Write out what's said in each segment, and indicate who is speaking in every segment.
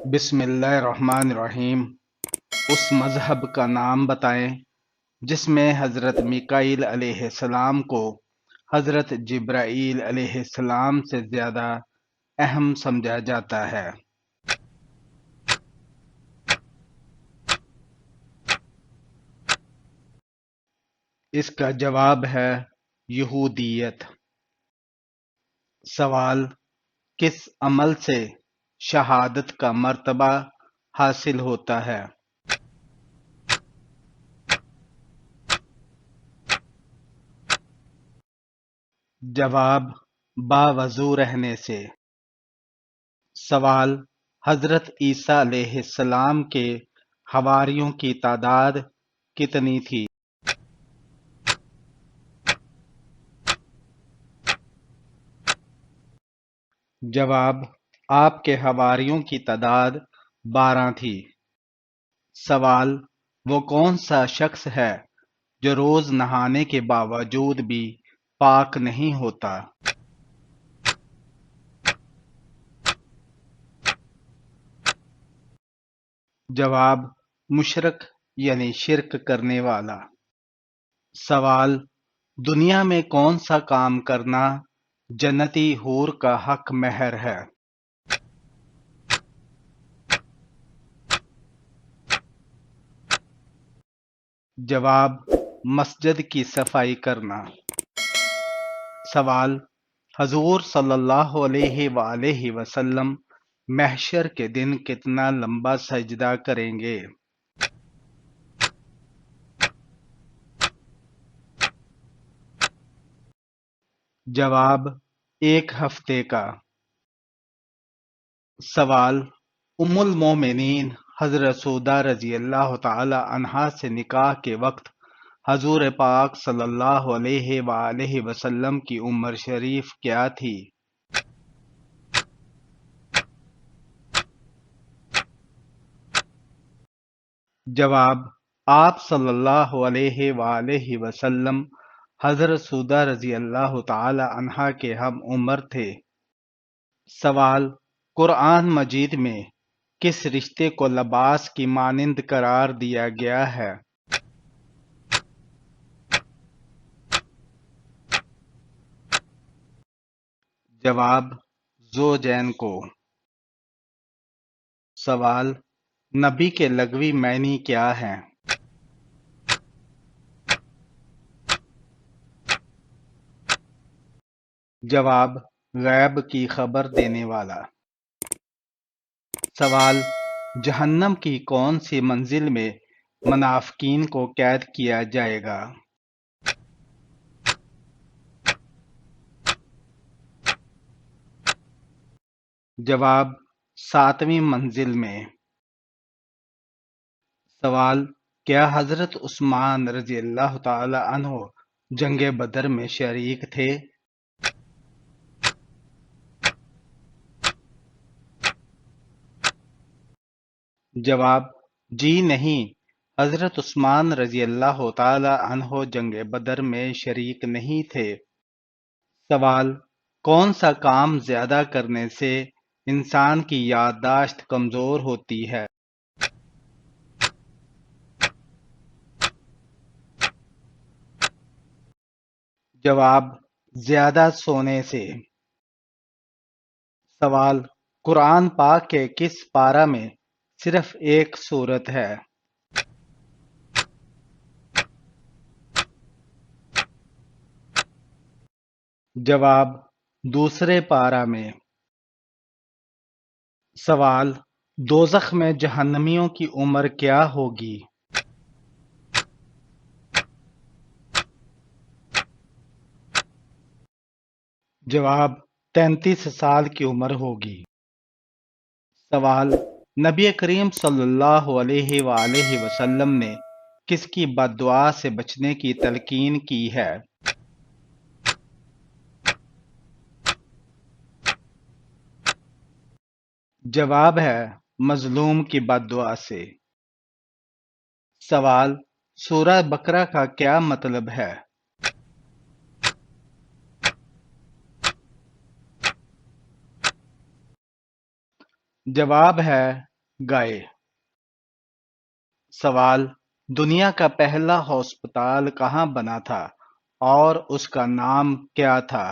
Speaker 1: بسم اللہ الرحمن الرحیم۔ اس مذہب کا نام بتائیں جس میں حضرت میکائیل علیہ السلام کو حضرت جبرائیل علیہ السلام سے زیادہ اہم سمجھا جاتا ہے۔ اس کا جواب ہے یہودیت۔ سوال: کس عمل سے شہادت کا مرتبہ حاصل ہوتا ہے؟ جواب: باوضو رہنے سے۔ سوال: حضرت عیسیٰ علیہ السلام کے حواریوں کی تعداد کتنی تھی؟ جواب: آپ کے حواریوں کی تعداد 12 تھی۔ سوال: وہ کون سا شخص ہے جو روز نہانے کے باوجود بھی پاک نہیں ہوتا؟ جواب: مشرک یعنی شرک کرنے والا۔ سوال: دنیا میں کون سا کام کرنا جنتی حور کا حق مہر ہے؟ جواب: مسجد کی صفائی کرنا۔ سوال: حضور صلی اللہ علیہ وآلہ وسلم محشر کے دن کتنا لمبا سجدہ کریں گے؟ جواب: 1 ہفتے کا۔ سوال: ام المومنین حضرت سودا رضی اللہ تعالی عنہا سے نکاح کے وقت حضور پاک صلی اللہ علیہ وآلہ وسلم کی عمر شریف کیا تھی؟ جواب: آپ صلی اللہ علیہ وآلہ وسلم حضرت سودا رضی اللہ تعالی عنہا کے ہم عمر تھے۔ سوال: قرآن مجید میں کس رشتے کو لباس کی مانند قرار دیا گیا ہے؟ جواب: زوجین کو۔ سوال: نبی کے لغوی معنی کیا ہیں؟ جواب: غیب کی خبر دینے والا۔ سوال: جہنم کی کون سی منزل میں منافقین کو قید کیا جائے گا؟ جواب: 7ویں منزل میں۔ سوال: کیا حضرت عثمان رضی اللہ تعالی عنہ جنگ بدر میں شریک تھے؟ جواب: جی نہیں، حضرت عثمان رضی اللہ تعالی عنہ جنگ بدر میں شریک نہیں تھے۔ سوال: کون سا کام زیادہ کرنے سے انسان کی یادداشت کمزور ہوتی ہے؟ جواب: زیادہ سونے سے۔ سوال: قرآن پاک کے کس پارہ میں صرف ایک سورت ہے؟ جواب: دوسرے پارہ میں۔ سوال: دوزخ میں جہنمیوں کی عمر کیا ہوگی؟ جواب: 33 سال کی عمر ہوگی۔ سوال: نبی کریم صلی اللہ علیہ وآلہ وسلم نے کس کی بد دعا سے بچنے کی تلقین کی ہے؟ جواب ہے مظلوم کی بد دعا سے۔ سوال: سورہ بقرہ کا کیا مطلب ہے؟ جواب ہے گئے۔ سوال: دنیا کا پہلا ہسپتال کہاں بنا تھا اور اس کا نام کیا تھا؟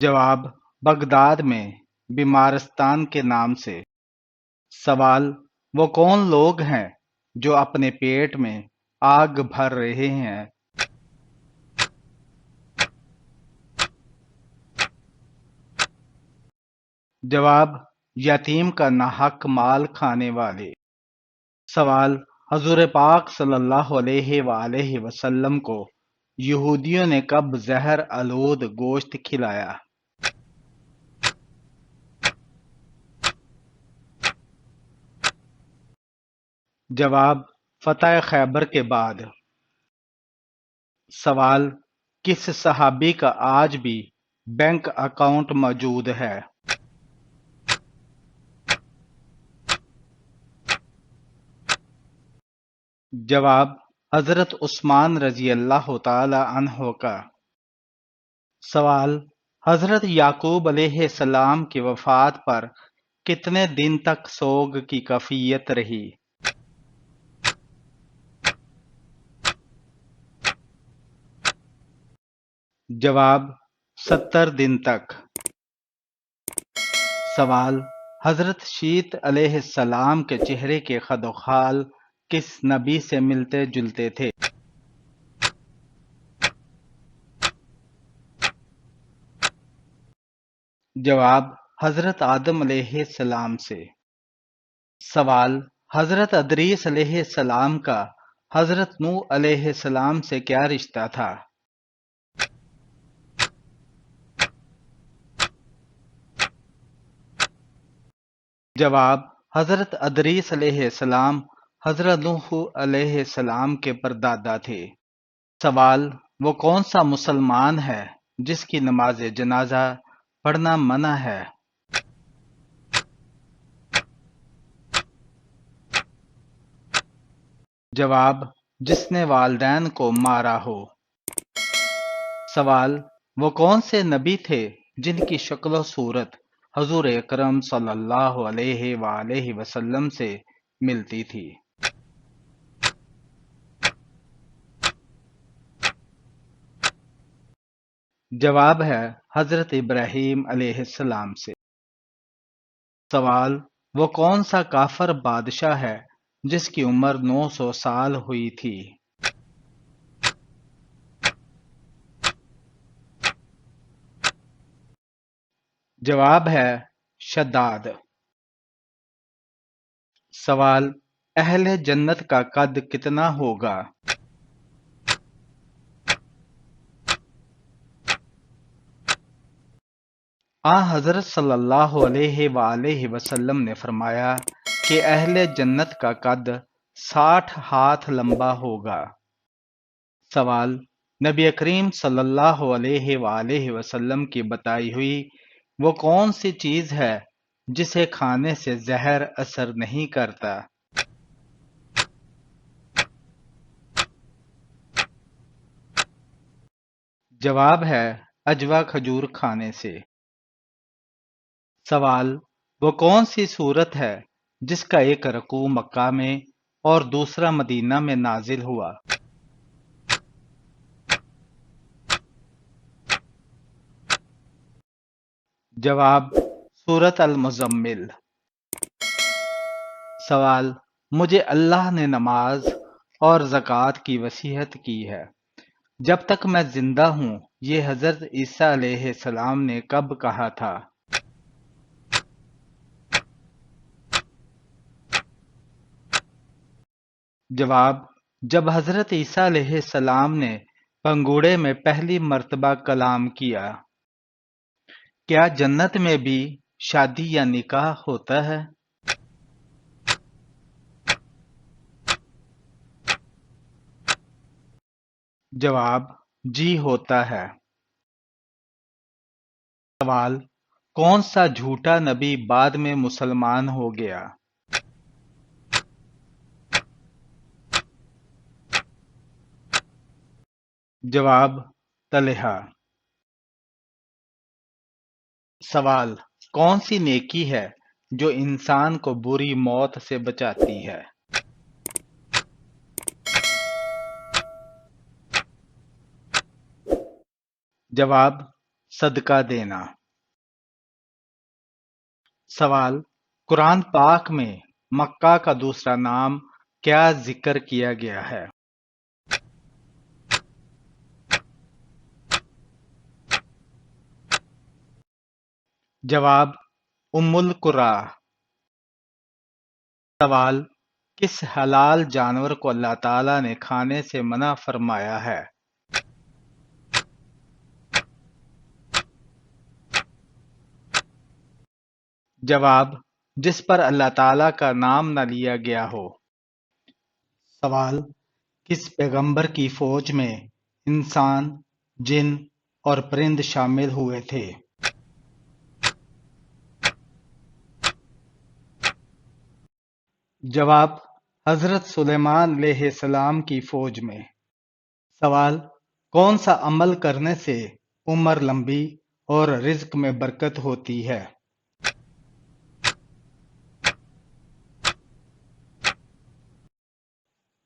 Speaker 1: جواب: بغداد میں، بیمارستان کے نام سے۔ سوال: وہ کون لوگ ہیں جو اپنے پیٹ میں آگ بھر رہے ہیں؟ جواب: یتیم کا ناحق مال کھانے والے۔ سوال: حضور پاک صلی اللہ علیہ وآلہ وسلم کو یہودیوں نے کب زہر آلود گوشت کھلایا؟ جواب: فتح خیبر کے بعد۔ سوال: کس صحابی کا آج بھی بینک اکاؤنٹ موجود ہے؟ جواب: حضرت عثمان رضی اللہ تعالی عنہ کا۔ سوال: حضرت یعقوب علیہ السلام کی وفات پر کتنے دن تک سوگ کی کیفیت رہی؟ جواب: 70 دن تک۔ سوال: حضرت شیت علیہ السلام کے چہرے کے خد و خال کس نبی سے ملتے جلتے تھے؟ جواب: حضرت آدم علیہ السلام سے۔ سوال: حضرت ادریس علیہ السلام کا حضرت نوح علیہ السلام سے کیا رشتہ تھا؟ جواب: حضرت ادریس علیہ السلام حضرت نوح علیہ السلام کے پردادا تھے۔ سوال: وہ کون سا مسلمان ہے جس کی نماز جنازہ پڑھنا منع ہے؟ جواب: جس نے والدین کو مارا ہو۔ سوال: وہ کون سے نبی تھے جن کی شکل و صورت حضور اکرم صلی اللہ علیہ وآلہ وسلم سے ملتی تھی؟ جواب ہے حضرت ابراہیم علیہ السلام سے۔ سوال: وہ کون سا کافر بادشاہ ہے جس کی عمر 900 سال ہوئی تھی؟ جواب ہے شداد۔ سوال: اہل جنت کا قد کتنا ہوگا؟ حضرت صلی اللہ علیہ وآلہ وسلم نے فرمایا کہ اہل جنت کا قد 60 ہاتھ لمبا ہوگا۔ سوال: نبی کریم صلی اللہ علیہ وآلہ وسلم کی بتائی ہوئی وہ کون سی چیز ہے جسے کھانے سے زہر اثر نہیں کرتا؟ جواب ہے عجوا کھجور کھانے سے۔ سوال: وہ کون سی سورت ہے جس کا ایک رکوع مکہ میں اور دوسرا مدینہ میں نازل ہوا؟ جواب: سورت المزمل۔ سوال: مجھے اللہ نے نماز اور زکوٰۃ کی وصیت کی ہے، جب تک میں زندہ ہوں یہ حضرت عیسیٰ علیہ السلام نے کب کہا تھا؟ جواب: جب حضرت عیسیٰ علیہ السلام نے پنگوڑے میں پہلی مرتبہ کلام کیا۔ کیا جنت میں بھی شادی یا نکاح ہوتا ہے؟ جواب: جی ہوتا ہے۔ سوال: کون سا جھوٹا نبی بعد میں مسلمان ہو گیا؟ جواب: طلحہ۔ سوال: کون سی نیکی ہے جو انسان کو بری موت سے بچاتی ہے؟ جواب: صدقہ دینا۔ سوال: قرآن پاک میں مکہ کا دوسرا نام کیا ذکر کیا گیا ہے؟ جواب: ام القری۔ سوال: کس حلال جانور کو اللہ تعالی نے کھانے سے منع فرمایا ہے؟ جواب: جس پر اللہ تعالی کا نام نہ لیا گیا ہو۔ سوال: کس پیغمبر کی فوج میں انسان، جن اور پرند شامل ہوئے تھے؟ جواب: حضرت سلیمان علیہ السلام کی فوج میں۔ سوال: کون سا عمل کرنے سے عمر لمبی اور رزق میں برکت ہوتی ہے؟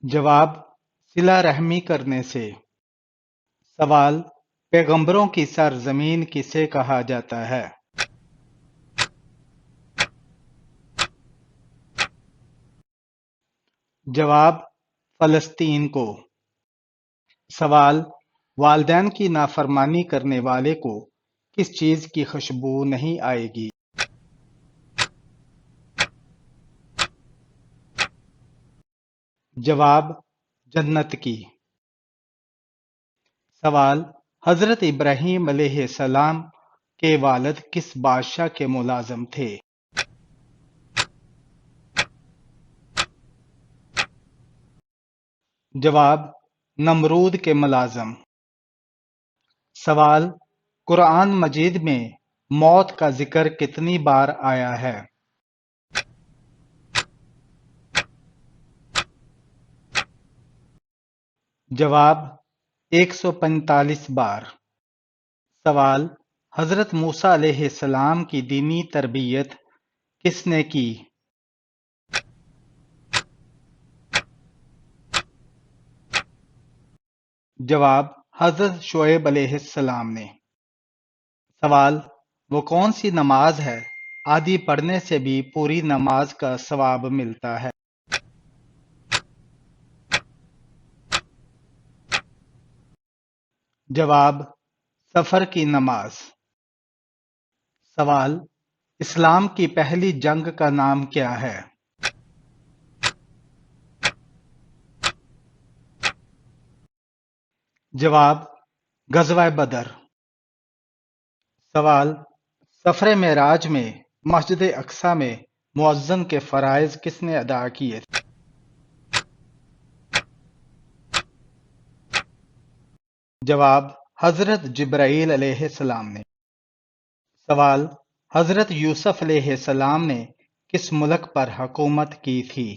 Speaker 1: جواب: صلہ رحمی کرنے سے۔ سوال: پیغمبروں کی سرزمین کسے کہا جاتا ہے؟ جواب: فلسطین کو۔ سوال: والدین کی نافرمانی کرنے والے کو کس چیز کی خوشبو نہیں آئے گی؟ جواب: جنت کی۔ سوال: حضرت ابراہیم علیہ السلام کے والد کس بادشاہ کے ملازم تھے؟ جواب: نمرود کے ملازم۔ سوال: قرآن مجید میں موت کا ذکر کتنی بار آیا ہے؟ جواب: 145 بار۔ سوال: حضرت موسیٰ علیہ السلام کی دینی تربیت کس نے کی؟ جواب: حضرت شعیب علیہ السلام نے۔ سوال: وہ کون سی نماز ہے آدھی پڑھنے سے بھی پوری نماز کا ثواب ملتا ہے؟ جواب: سفر کی نماز۔ سوال: اسلام کی پہلی جنگ کا نام کیا ہے؟ جواب: غزوہ بدر۔ سوال: سفر معراج میں مسجد اقصی میں مؤذن کے فرائض کس نے ادا کیے؟ جواب: حضرت جبرائیل علیہ السلام نے۔ سوال: حضرت یوسف علیہ السلام نے کس ملک پر حکومت کی تھی؟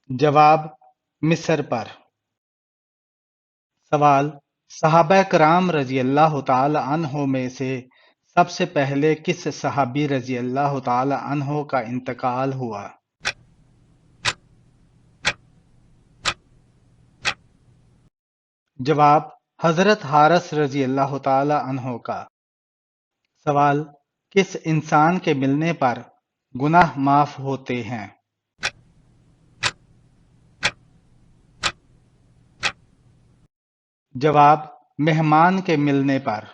Speaker 1: جواب: مصر پر۔ سوال: صحابہ کرام رضی اللہ تعالی عنہ میں سے سب سے پہلے کس صحابی رضی اللہ تعالی عنہ کا انتقال ہوا؟ جواب: حضرت حارث رضی اللہ تعالی عنہ کا۔ سوال: کس انسان کے ملنے پر گناہ معاف ہوتے ہیں؟ جواب: مہمان کے ملنے پر۔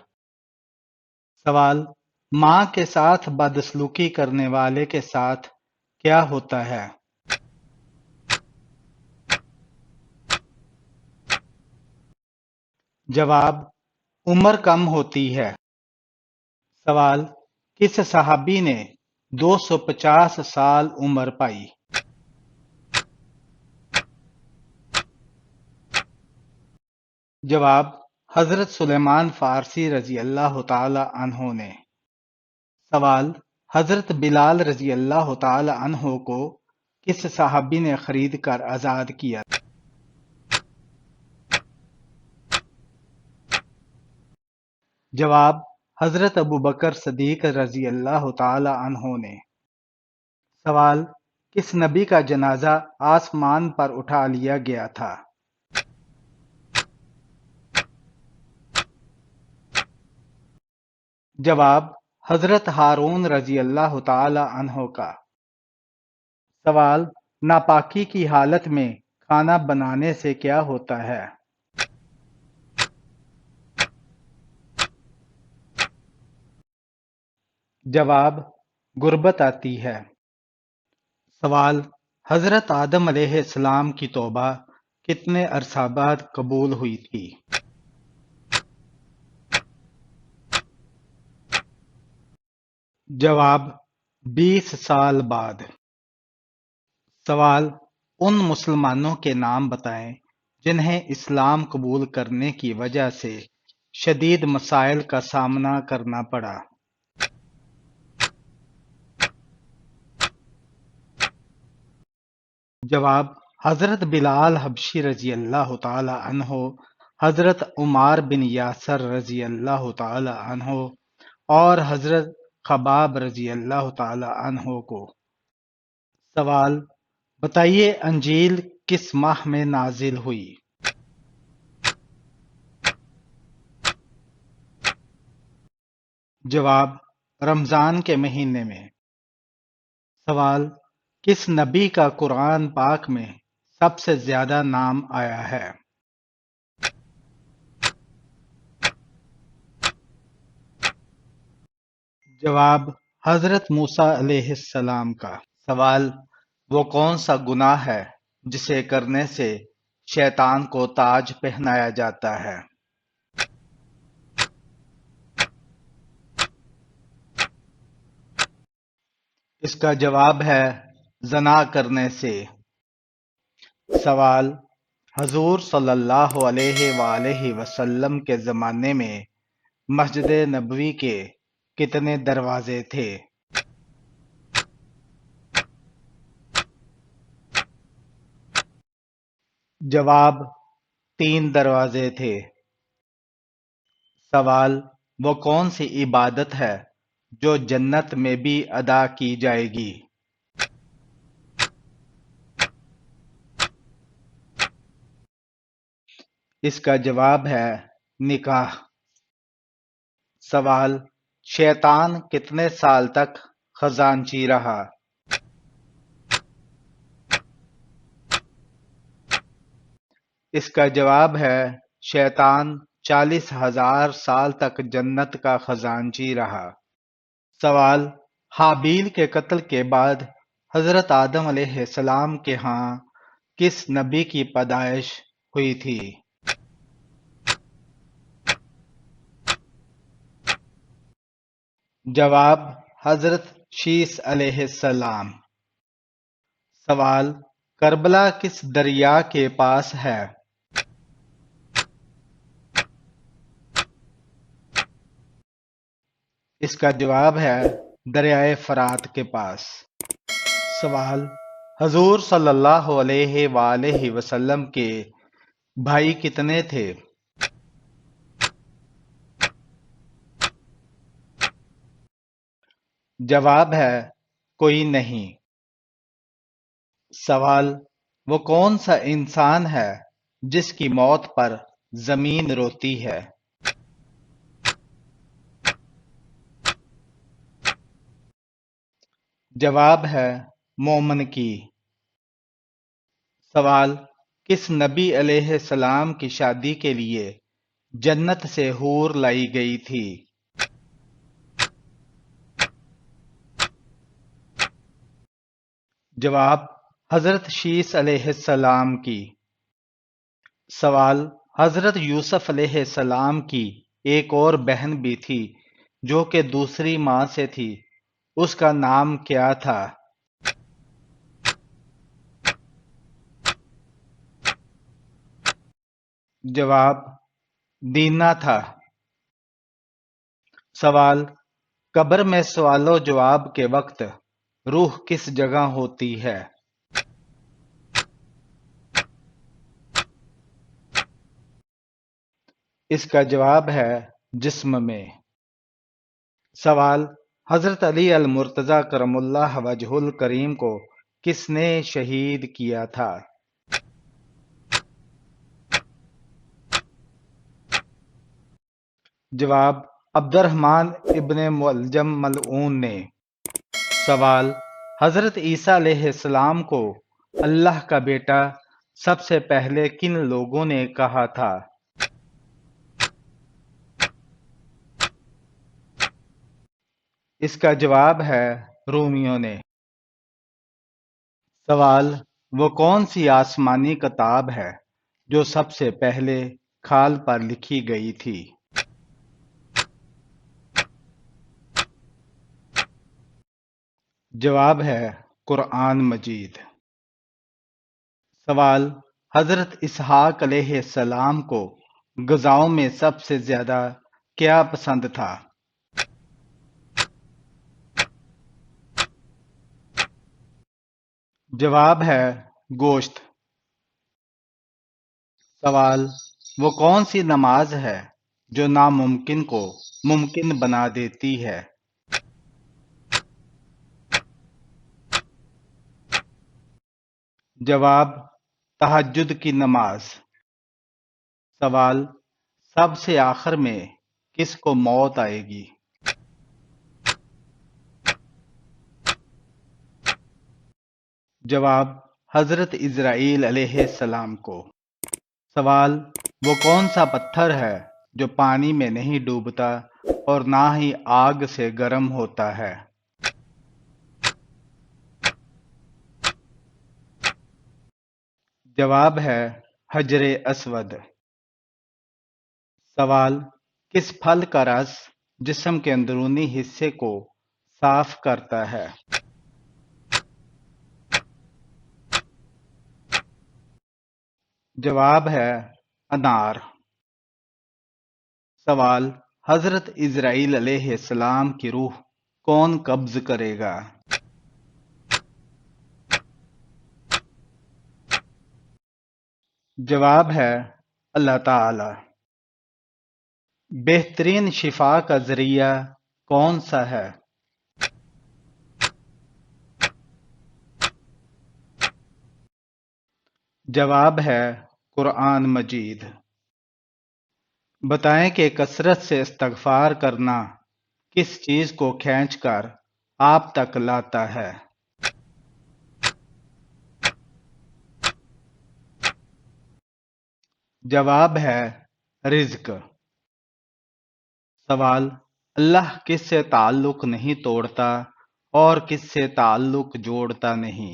Speaker 1: سوال: ماں کے ساتھ بدسلوکی کرنے والے کے ساتھ کیا ہوتا ہے؟ جواب: عمر کم ہوتی ہے۔ سوال: کس صحابی نے 250 سال عمر پائی؟ جواب: حضرت سلیمان فارسی رضی اللہ تعالی عنہ نے۔ سوال: حضرت بلال رضی اللہ تعالی عنہ کو کس صحابی نے خرید کر آزاد کیا؟ جواب: حضرت ابو بکر صدیق رضی اللہ تعالی عنہ نے۔ سوال: کس نبی کا جنازہ آسمان پر اٹھا لیا گیا تھا؟ جواب: حضرت ہارون رضی اللہ تعالی عنہ کا۔ سوال: ناپاکی کی حالت میں کھانا بنانے سے کیا ہوتا ہے؟ جواب: غربت آتی ہے۔ سوال: حضرت آدم علیہ السلام کی توبہ کتنے عرصہ بعد قبول ہوئی تھی؟ جواب: 20 سال بعد۔ سوال: ان مسلمانوں کے نام بتائیں جنہیں اسلام قبول کرنے کی وجہ سے شدید مسائل کا سامنا کرنا پڑا۔ جواب: حضرت بلال حبشی رضی اللہ تعالی عنہ، حضرت عمار بن یاسر رضی اللہ تعالی عنہ اور حضرت خباب رضی اللہ تعالی عنہ کو۔ سوال: بتائیے انجیل کس ماہ میں نازل ہوئی؟ جواب: رمضان کے مہینے میں۔ سوال: کس نبی کا قرآن پاک میں سب سے زیادہ نام آیا ہے؟ جواب: حضرت موسیٰ علیہ السلام کا۔ سوال: وہ کون سا گناہ ہے جسے کرنے سے شیطان کو تاج پہنایا جاتا ہے؟ اس کا جواب ہے زنا کرنے سے۔ سوال: حضور صلی اللہ علیہ وآلہ وسلم کے زمانے میں مسجد نبوی کے کتنے دروازے تھے؟ جواب: 3 دروازے تھے۔ سوال: وہ کون سی عبادت ہے جو جنت میں بھی ادا کی جائے گی؟ اس کا جواب ہے نکاح۔ سوال: شیطان کتنے سال تک خزانچی رہا؟ اس کا جواب ہے شیطان 40,000 سال تک جنت کا خزانچی رہا۔ سوال: حابیل کے قتل کے بعد حضرت آدم علیہ السلام کے ہاں کس نبی کی پیدائش ہوئی تھی؟ جواب: حضرت شیس علیہ السلام۔ سوال: کربلا کس دریا کے پاس ہے؟ اس کا جواب ہے دریائے فرات کے پاس۔ سوال: حضور صلی اللہ علیہ وآلہ وسلم کے بھائی کتنے تھے؟ جواب ہے کوئی نہیں۔ سوال: وہ کون سا انسان ہے جس کی موت پر زمین روتی ہے؟ جواب ہے مومن کی۔ سوال: کس نبی علیہ السلام کی شادی کے لیے جنت سے حور لائی گئی تھی؟ جواب: حضرت شیس علیہ السلام کی۔ سوال: حضرت یوسف علیہ السلام کی ایک اور بہن بھی تھی جو کہ دوسری ماں سے تھی، اس کا نام کیا تھا؟ جواب: دینا تھا۔ سوال: قبر میں سوال و جواب کے وقت روح کس جگہ ہوتی ہے؟ اس کا جواب ہے جسم میں۔ سوال: حضرت علی المرتضی کرم اللہ وجہ الکریم کو کس نے شہید کیا تھا؟ جواب: عبد الرحمن ابن ملجم ملعون نے۔ سوال: حضرت عیسیٰ علیہ السلام کو اللہ کا بیٹا سب سے پہلے کن لوگوں نے کہا تھا؟ اس کا جواب ہے رومیوں نے۔ سوال: وہ کون سی آسمانی کتاب ہے جو سب سے پہلے کھال پر لکھی گئی تھی؟ جواب ہے قرآن مجید۔ سوال: حضرت اسحاق علیہ السلام کو غذاؤں میں سب سے زیادہ کیا پسند تھا؟ جواب ہے گوشت۔ سوال: وہ کون سی نماز ہے جو ناممکن کو ممکن بنا دیتی ہے؟ جواب: تہجد کی نماز۔ سوال: سب سے آخر میں کس کو موت آئے گی؟ جواب: حضرت اسرائیل علیہ السلام کو۔ سوال: وہ کون سا پتھر ہے جو پانی میں نہیں ڈوبتا اور نہ ہی آگ سے گرم ہوتا ہے؟ جواب ہے حجر اسود۔ سوال: کس پھل کا رس جسم کے اندرونی حصے کو صاف کرتا ہے؟ جواب ہے انار۔ سوال: حضرت اسرائیل علیہ السلام کی روح کون قبض کرے گا؟ جواب ہے اللہ تعالی۔ بہترین شفا کا ذریعہ کون سا ہے؟ جواب ہے قرآن مجید۔ بتائیں کہ کثرت سے استغفار کرنا کس چیز کو کھینچ کر آپ تک لاتا ہے؟ جواب ہے رزق۔ سوال: اللہ کس سے تعلق نہیں توڑتا اور کس سے تعلق جوڑتا نہیں؟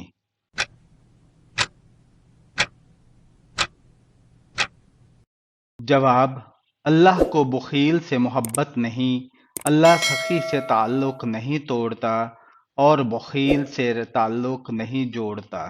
Speaker 1: جواب: اللہ کو بخیل سے محبت نہیں، اللہ سخی سے تعلق نہیں توڑتا اور بخیل سے تعلق نہیں جوڑتا۔